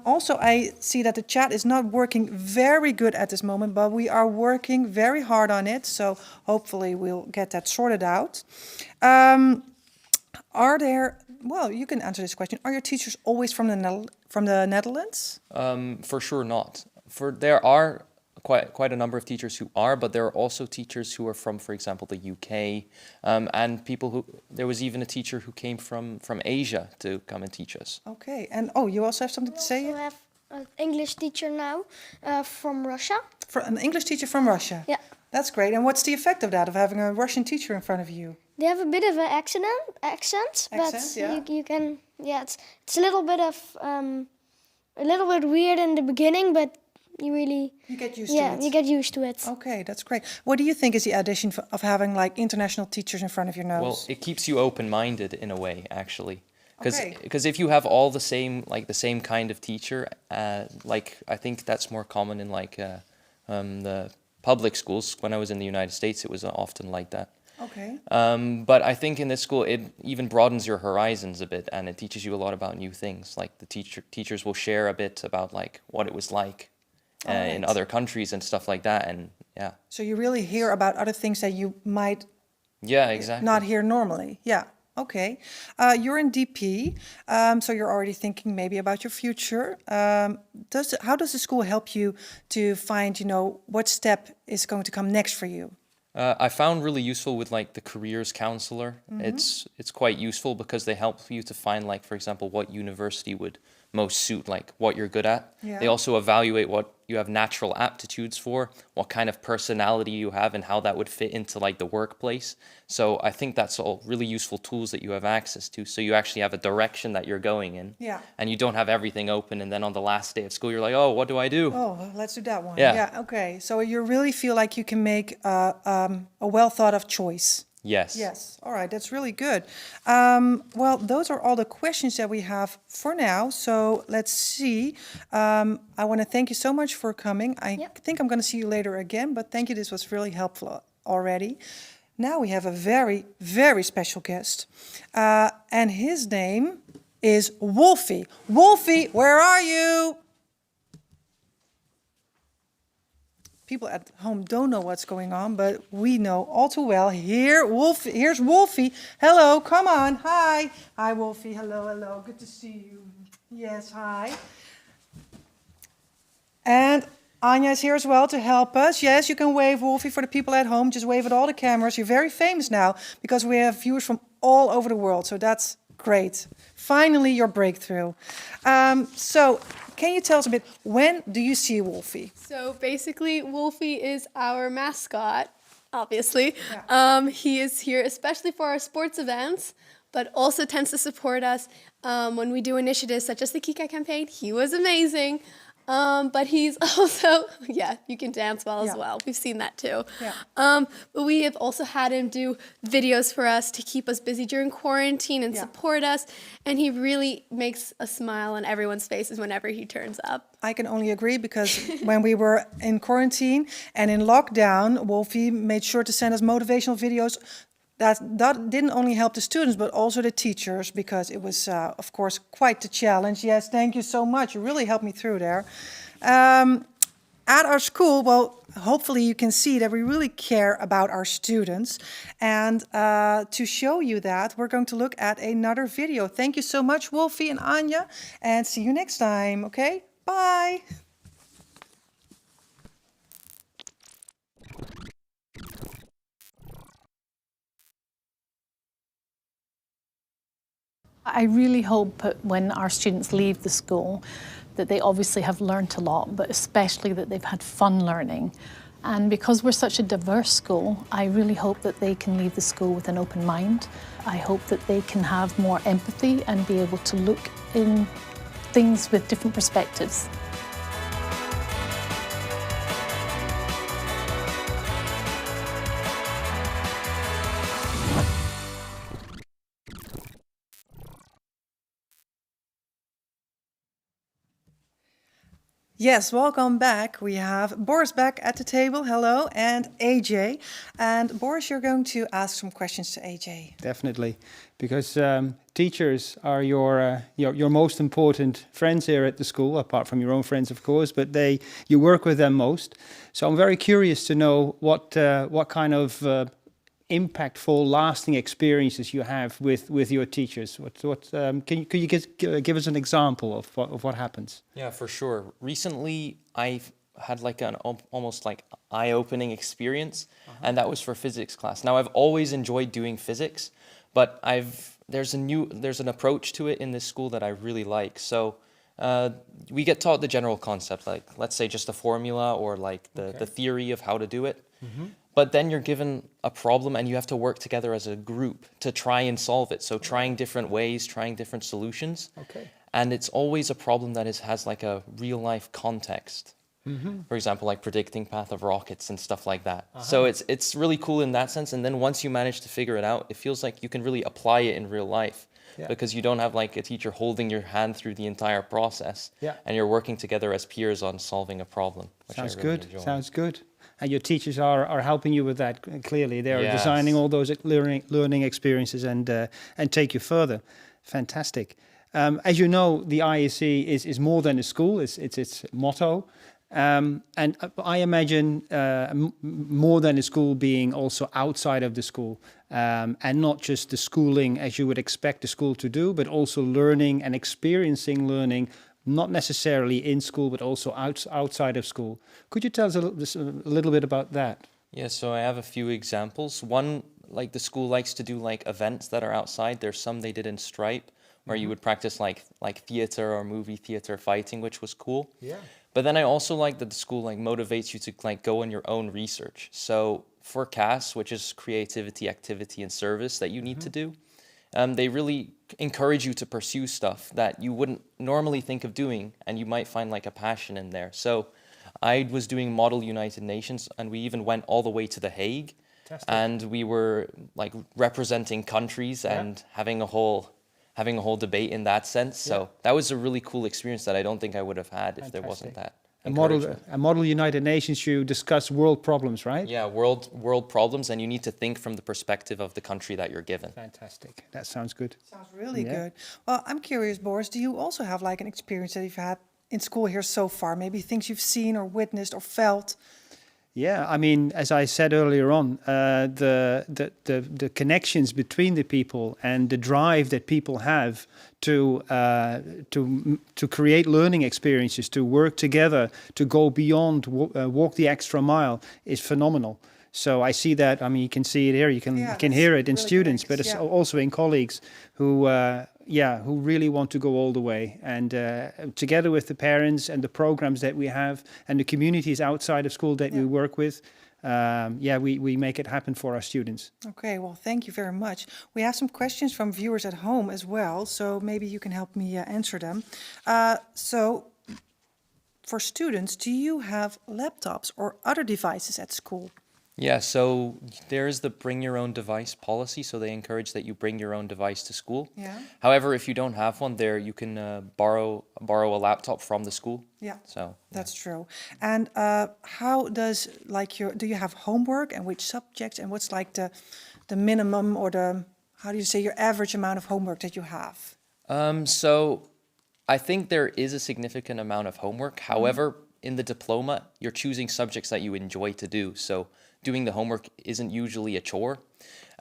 Also, I see that the chat is not working very good at this moment, but we are working very hard on it. So hopefully we'll get that sorted out. Are there, well, you can answer this question. Are your teachers always from the Netherlands? For sure not. There are quite a number of teachers who are, but there are also teachers who are from, for example, the UK, and people who, there was even a teacher who came from Asia to come and teach us. Okay, and you also have something to say? We have an English teacher now from Russia. An English teacher from Russia? Yeah. That's great. And what's the effect of that, of having a Russian teacher in front of you? They have a bit of an accent, but yeah. you can, yeah, it's a little bit of, a little bit weird in the beginning, but you get used to it. Yeah, you get used to it. Okay, that's great. What do you think is the addition of having like international teachers in front of your nose? Well, it keeps you open-minded in a way, actually. Okay. Because if you have all the same kind of teacher, like I think that's more common in like the public schools. When I was in the United States, it was often like that. Okay. But I think in this school, it even broadens your horizons a bit, and it teaches you a lot about new things. Like the teachers will share a bit about like what it was like in other countries and stuff like that, and Yeah. So you really hear about other things that you might Yeah, exactly. not hear normally. Yeah. Okay. You're in DP, so you're already thinking maybe about your future. How does the school help you to find, what step is going to come next for you? I found really useful with like the careers counselor. It's quite useful because they help you to find, like, for example, what university would most suit like what you're good at. Yeah. They also evaluate what you have natural aptitudes for, what kind of personality you have, and how that would fit into like the workplace. So I think that's all really useful tools that you have access to. So you actually have a direction that you're going in. Yeah. And you don't have everything open, and then on the last day of school you're like, oh, what do I do? Oh, let's do that one. Yeah. Okay. So you really feel like you can make a well thought of choice. Yes. Yes. All right. That's really good. Well, those are all the questions that we have for now. So let's see. I want to thank you so much for coming. I think I'm going to see you later again, but thank you. This was really helpful already. Now we have a very, very special guest. And his name is Wolfie. Wolfie, where are you? People at home don't know what's going on, but we know all too well. Here's Wolfie. Hello, come on. Hi. Hi, Wolfie. Hello, hello. Good to see you. Yes, hi. And Anja is here as well to help us. Yes, you can wave, Wolfie, for the people at home. Just wave at all the cameras. You're very famous now because we have viewers from all over the world. So that's great. Finally, your breakthrough. So can you tell us a bit, when do you see Wolfie? So basically, Wolfie is our mascot, obviously. He is here especially for our sports events, but also tends to support us when we do initiatives such as the Kika campaign. He was amazing. But he's also, you can dance well as well. We've seen that too. But we have also had him do videos for us to keep us busy during quarantine and support us. And he really makes a smile on everyone's faces whenever he turns up. I can only agree, because when we were in quarantine and in lockdown, Wolfie made sure to send us motivational videos. That didn't only help the students, but also the teachers, because it was, of course, quite the challenge. Yes, thank you so much. You really helped me through there. At our school, well, hopefully you can see that we really care about our students. And to show you that, we're going to look at another video. Thank you so much, Wolfie and Anja, and see you next time, okay? Bye! I really hope that when our students leave the school that they obviously have learnt a lot, but especially that they've had fun learning. And because we're such a diverse school, I really hope that they can leave the school with an open mind. I hope that they can have more empathy and be able to look in things with different perspectives. Yes, welcome back. We have Boris back at the table. Hello, and AJ. And Boris, you're going to ask some questions to AJ. Definitely, because teachers are your most important friends here at the school, apart from your own friends, of course. But you work with them most. So I'm very curious to know what kind of impactful, lasting experiences you have with your teachers. Could you give us an example of what happens? Yeah, for sure. Recently, I've had like an almost like eye-opening experience, and that was for physics class. Now, I've always enjoyed doing physics, but there's an approach to it in this school that I really like. So we get taught the general concept, like let's say just a formula or like the theory of how to do it. But then you're given a problem and you have to work together as a group to try and solve it. So trying different ways, trying different solutions. And it's always a problem that has like a real life context. For example, like predicting path of rockets and stuff like that. So it's really cool in that sense. And then once you manage to figure it out, it feels like you can really apply it in real life. Because you don't have like a teacher holding your hand through the entire process. And you're working together as peers on solving a problem. Sounds good. Sounds good. And your teachers are helping you with that, clearly. They are designing all those learning experiences and take you further. Fantastic. As you know, the ISE is more than a school. It's its motto. And I imagine more than a school being also outside of the school, and not just the schooling as you would expect the school to do, but also learning and experiencing learning, not necessarily in school, but also outside of school. Could you tell us a little bit about that? Yeah, so I have a few examples. One, like the school likes to do like events that are outside. There's some they did in Stripe, where you would practice like theater or movie theater fighting, which was cool. Yeah. But then I also like that the school like motivates you to like go on your own research. So for CAS, which is creativity, activity, and service that you need to do, they really encourage you to pursue stuff that you wouldn't normally think of doing, and you might find like a passion in there. So I was doing Model United Nations, and we even went all the way to The Hague. Fantastic. And we were like representing countries and having a whole debate in that sense. So that was a really cool experience that I don't think I would have had if there wasn't that. A Model United Nations, you discuss world problems, right? Yeah, world problems, and you need to think from the perspective of the country that you're given. Fantastic. That sounds good. Sounds really good. Well, I'm curious, Boris, do you also have like an experience that you've had in school here so far? Maybe things you've seen or witnessed or felt? Yeah, I mean, as I said earlier on, the connections between the people and the drive that people have to create learning experiences, to work together, to go beyond, walk the extra mile, is phenomenal. So I see that. I mean, you can see it here. You can hear it in really students, but it's also in colleagues who really want to go all the way. And together with the parents and the programs that we have and the communities outside of school that we work with, we make it happen for our students. Okay, well, thank you very much. We have some questions from viewers at home as well, so maybe you can help me answer them. So, for students, do you have laptops or other devices at school? Yeah, so there is the bring your own device policy, so they encourage that you bring your own device to school. Yeah. However, if you don't have one, you can borrow a laptop from the school. Yeah, so that's true. And how does do you have homework, and which subjects, and what's like the minimum or your average amount of homework that you have? So I think there is a significant amount of homework. However, in the diploma, you're choosing subjects that you enjoy to do. So doing the homework isn't usually a chore.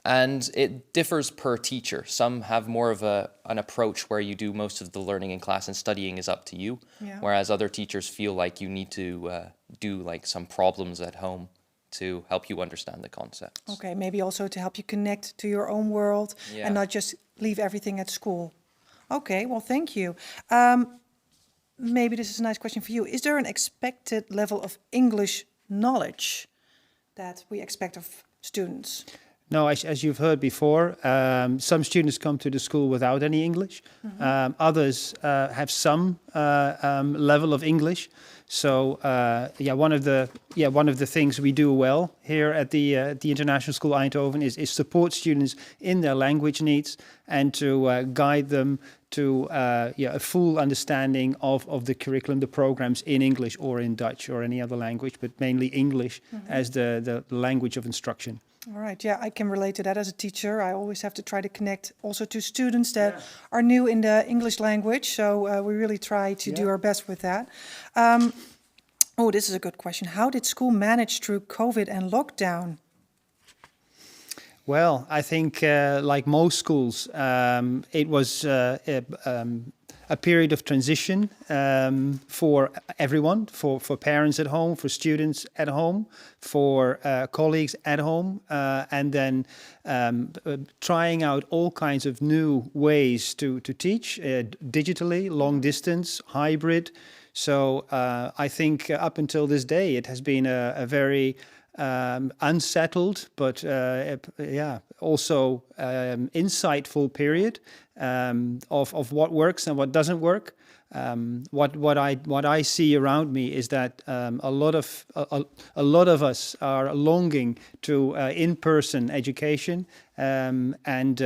And it differs per teacher. Some have more of an approach where you do most of the learning in class and studying is up to you. Yeah. Whereas other teachers feel like you need to do like some problems at home to help you understand the concepts. Okay, maybe also to help you connect to your own world and not just leave everything at school. Okay, well, thank you. Maybe this is a nice question for you. Is there an expected level of English knowledge that we expect of students? No, as you've heard before, some students come to the school without any English. Others have some level of English. So one of the things we do well here at the International School Eindhoven is support students in their language needs and to guide them to a full understanding of the curriculum, the programs in English or in Dutch or any other language, but mainly English as the language of instruction. All right, yeah, I can relate to that as a teacher. I always have to try to connect also to students that are new in the English language. So we really try to do our best with that. This is a good question. How did school manage through COVID and lockdown? Well, I think like most schools, it was a period of transition for everyone, for parents at home, for students at home, for colleagues at home, and then trying out all kinds of new ways to teach digitally, long distance, hybrid. So I think up until this day, it has been a very unsettled, but also insightful period of what works and what doesn't work. What I see around me is that a lot of us are longing to in-person education and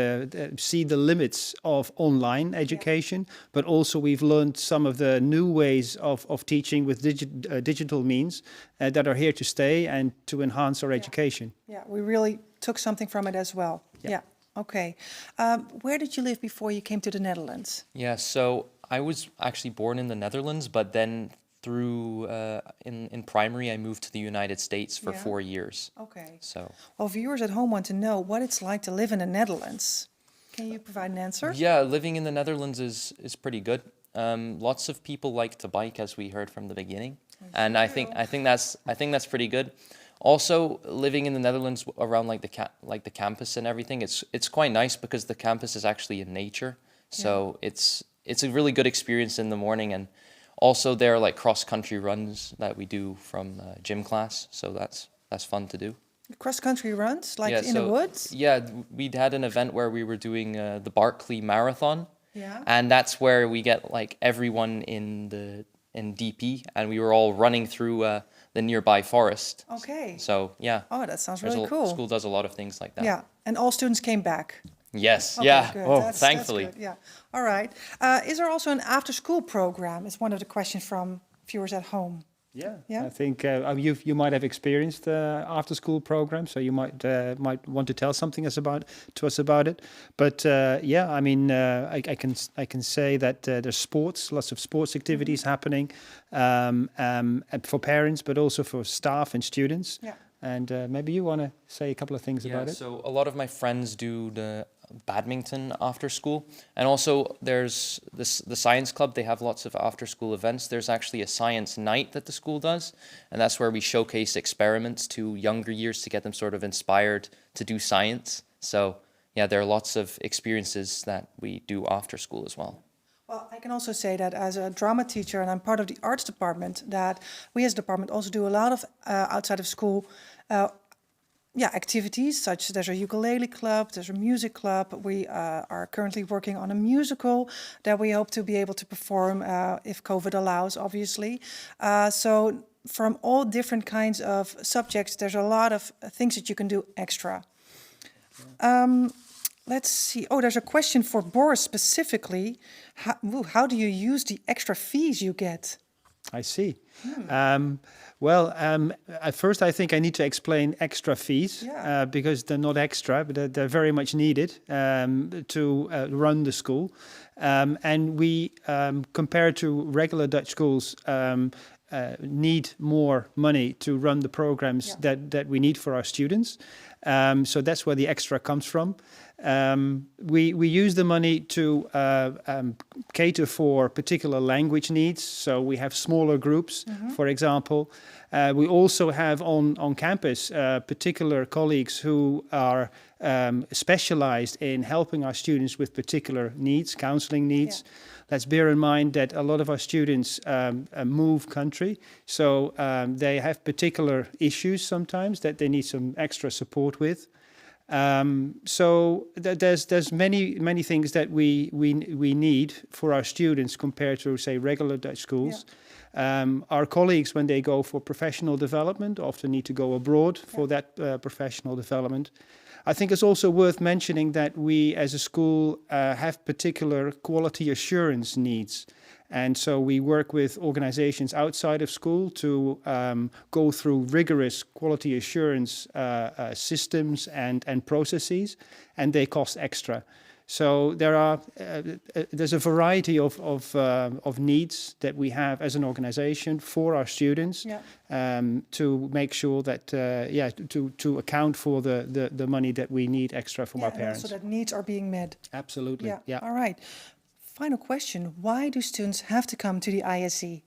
see the limits of online education, but also we've learned some of the new ways of teaching with digital means that are here to stay and to enhance our education. Yeah, we really took something from it as well. Yeah. Okay. Where did you live before you came to the Netherlands? Yeah, so I was actually born in the Netherlands, but then through in primary, I moved to the United States for Yeah. 4 years. Okay. So Well, viewers at home want to know what it's like to live in the Netherlands. Can you provide an answer? yeah, living in the Netherlands is pretty good. Lots of people like to bike, as we heard from the beginning, and I think that's pretty good. Also, living in the Netherlands around like the campus and everything, it's quite nice because the campus is actually in nature, so it's a really good experience in the morning. And also there are like cross country runs that we do from gym class, so that's fun to do. Cross-country runs, like Yeah, in the so woods? yeah, we'd had an event where we were doing the Barkley Marathon. Yeah. And that's where we get like everyone in DP, and we were all running through the nearby forest. Okay. So yeah. Oh, that sounds there's really cool. School does a lot of things like that. Yeah, and all students came back. Yes. Okay, yeah. good. Oh, That's thankfully. good. Yeah. All right. Is there also an after-school program? It's one of the questions from viewers at home. Yeah, Yeah? I think you might have experienced after-school program, so you might want to tell something to us about it. But yeah, I mean, I can say that there's sports, lots of sports activities happening for parents, but also for staff and students. Yeah. And maybe you want to say a couple of things about it. So a lot of my friends do the badminton after school, and also there's the science club. They have lots of after school events. There's actually a science night that the school does, and that's where we showcase experiments to younger years to get them sort of inspired to do science. So yeah, there are lots of experiences that we do after school as well. Well, I can also say that as a drama teacher, and I'm part of the arts department, that we as a department also do a lot of outside of school activities, such as there's a ukulele club, there's a music club. We are currently working on a musical that we hope to be able to perform if COVID allows, obviously. So from all different kinds of subjects, there's a lot of things that you can do extra. Let's see. Oh, there's a question for Boris specifically. How do you use the extra fees you get? I see. At first I think I need to explain extra fees because they're not extra, but they're very much needed to run the school. And we, compared to regular Dutch schools, need more money to run the programs that we need for our students. So that's where the extra comes from. We use the money to cater for particular language needs. So we have smaller groups, for example. We also have on campus particular colleagues who are specialized in helping our students with particular needs, counseling needs. Yeah. Let's bear in mind that a lot of our students move country, so they have particular issues sometimes that they need some extra support with. So there's many things that we need for our students compared to, say, regular Dutch schools. Yeah. Our colleagues, when they go for professional development, often need to go abroad for that professional development. I think it's also worth mentioning that we as a school have particular quality assurance needs. And so we work with organizations outside of school to go through rigorous quality assurance systems and processes, and they cost extra. So there's a variety of needs that we have as an organization for our students to make sure that to account for the money that we need extra from our parents. So that needs are being met. Absolutely. Yeah. All right. Final question: why do students have to come to the ISE?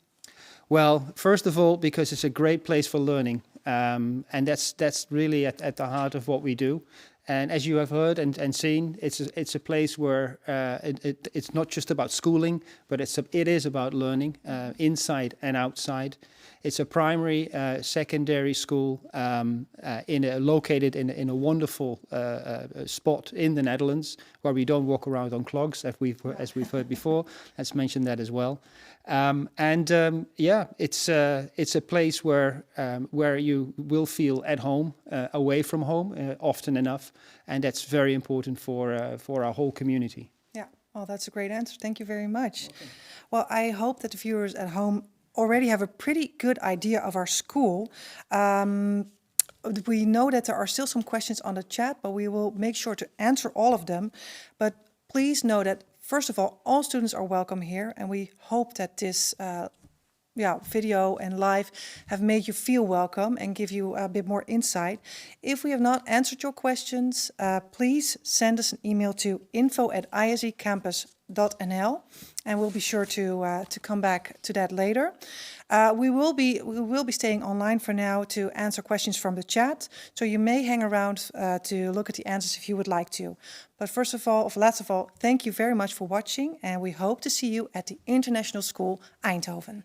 Well, first of all, because it's a great place for learning, and that's really at the heart of what we do. And as you have heard and seen, it's a place where it's not just about schooling, but it is about learning inside and outside. It's a primary, secondary school located in a wonderful spot in the Netherlands, where we don't walk around on clogs, as we've heard before. Let's mention that as well. It's a place where you will feel at home, away from home, often enough, and that's very important for our whole community. Yeah, well, that's a great answer. Thank you very much. Okay. Well, I hope that the viewers at home already have a pretty good idea of our school. We know that there are still some questions on the chat, but we will make sure to answer all of them. But please know that, first of all students are welcome here, and we hope that this video and live have made you feel welcome and give you a bit more insight. If we have not answered your questions, please send us an email to info@isecampus.nl, and we'll be sure to come back to that later. We will be staying online for now to answer questions from the chat, so you may hang around to look at the answers if you would like to. But last of all, thank you very much for watching, and we hope to see you at the International School Eindhoven.